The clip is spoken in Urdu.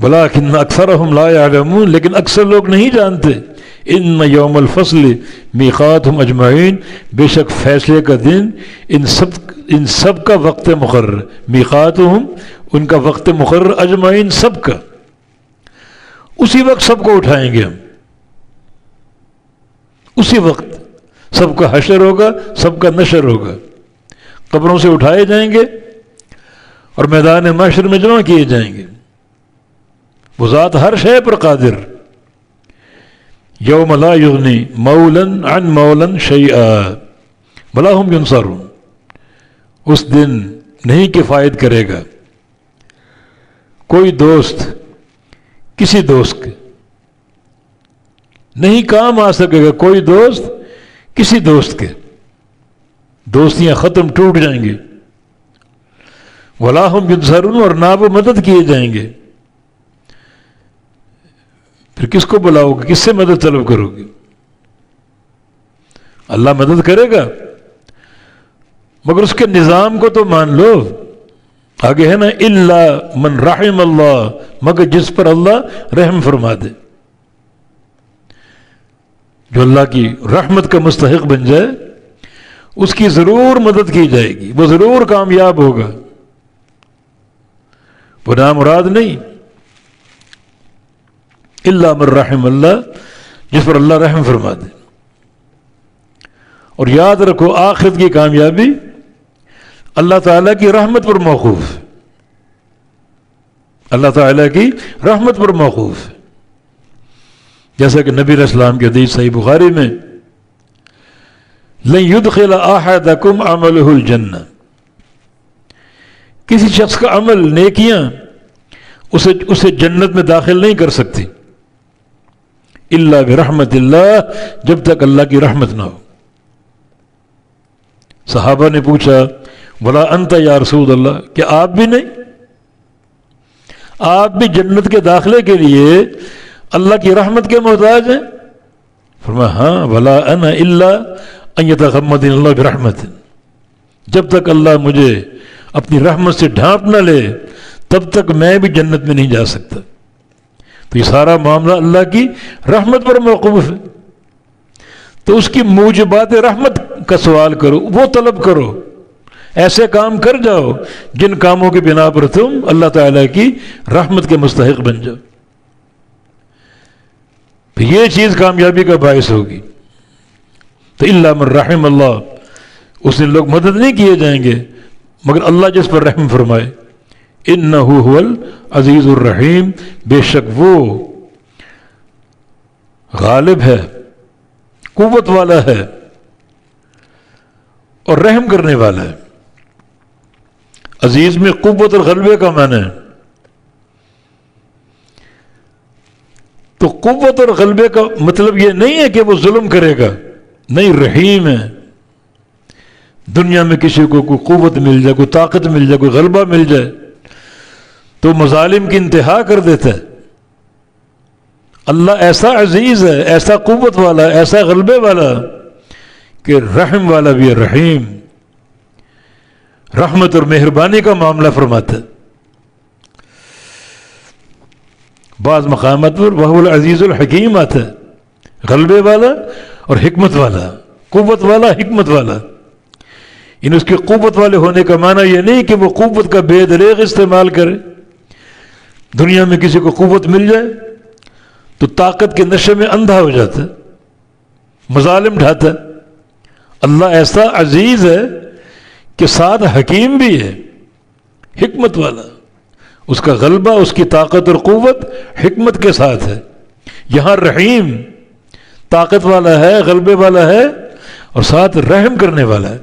ولیکن اکثرہم لا یعلمون، لیکن اکثر لوگ نہیں جانتے. ان یوم الفصل میقاتہم اجمعین، بے شک فیصلے کا دن ان سب کا وقت مقرر. میقاتہم، ان کا وقت مقرر، اجمعین، سب کا. اسی وقت سب کو اٹھائیں گے ہم، اسی وقت سب کا حشر ہوگا، سب کا نشر ہوگا. قبروں سے اٹھائے جائیں گے اور میدان محشر میں جمع کیے جائیں گے. وہ ذات ہر شے پر قادر. یوم لا یغنی مولا عن مولا شیئا ولا هم ینصرون، اس دن نہیں کفایت کرے گا کوئی دوست کسی دوست کے، نہیں کام آ سکے گا کوئی دوست کسی دوست کے. دوستیاں ختم، ٹوٹ جائیں گے. ولا هم ینصرون، اور نہ وہ مدد کیے جائیں گے. پھر کس کو بلاؤ گے، کس سے مدد طلب کرو گے؟ اللہ مدد کرے گا، مگر اس کے نظام کو تو مان لو. آگے ہے نا الا من رحم اللہ، مگر جس پر اللہ رحم فرما دے، جو اللہ کی رحمت کا مستحق بن جائے اس کی ضرور مدد کی جائے گی، وہ ضرور کامیاب ہوگا. وہ نامراد نہیں. الا من رحم اللہ، جس پر اللہ رحم فرما دے. اور یاد رکھو آخرت کی کامیابی اللہ تعالیٰ کی رحمت پر موقوف ہے، اللہ تعالیٰ کی رحمت پر موقوف ہے. جیسا کہ نبی علیہ السلام کی حدیث صحیح بخاری میں، لن يدخل احدکم عملہ الجنہ، کسی شخص کا عمل، نیکیاں اسے جنت میں داخل نہیں کر سکتی الا برحمت اللہ، جب تک اللہ کی رحمت نہ ہو. صحابہ نے پوچھا ولا انت یا رسول اللہ، کہ آپ بھی نہیں؟ آپ بھی جنت کے داخلے کے لیے اللہ کی رحمت کے محتاج ہیں؟ فرمایا ہاں، ولا انا الا ان یتغمدنی اللہ برحمت، جب تک اللہ مجھے اپنی رحمت سے ڈھانپ نہ لے تب تک میں بھی جنت میں نہیں جا سکتا. تو یہ سارا معاملہ اللہ کی رحمت پر موقوف ہے. تو اس کی موجبات رحمت کا سوال کرو، وہ طلب کرو، ایسے کام کر جاؤ جن کاموں کی بنا پر تم اللہ تعالیٰ کی رحمت کے مستحق بن جاؤ. تو یہ چیز کامیابی کا باعث ہوگی. تو الا من رحم اللہ، اس دن لوگ مدد نہیں کیے جائیں گے مگر اللہ جس پر رحم فرمائے. انہ هو العزیز الرحیم، بے شک وہ غالب ہے، قوت والا ہے اور رحم کرنے والا ہے. عزیز میں قوت اور غلبے کا معنی ہے. تو قوت اور غلبے کا مطلب یہ نہیں ہے کہ وہ ظلم کرے گا، نہیں، رحیم ہے. دنیا میں کسی کو کوئی قوت مل جائے، کوئی طاقت مل جائے، کوئی غلبہ مل جائے تو مظالم کی انتہا کر دیتا ہے. اللہ ایسا عزیز ہے، ایسا قوت والا، ایسا غلبے والا کہ رحم والا بھی ہے، رحیم، رحمت اور مہربانی کا معاملہ فرماتا ہے. بعض مقامات پر وہو العزیز الحکیم آتا ہے، غلبے والا اور حکمت والا، قوت والا، حکمت والا. ان اس کے قوت والے ہونے کا معنی یہ نہیں کہ وہ قوت کا بے دریغ استعمال کرے. دنیا میں کسی کو قوت مل جائے تو طاقت کے نشے میں اندھا ہو جاتا ہے، مظالم ڈھاتا ہے. اللہ ایسا عزیز ہے کہ ساتھ حکیم بھی ہے، حکمت والا. اس کا غلبہ، اس کی طاقت اور قوت حکمت کے ساتھ ہے. یہاں رحیم، طاقت والا ہے، غلبے والا ہے اور ساتھ رحم کرنے والا ہے.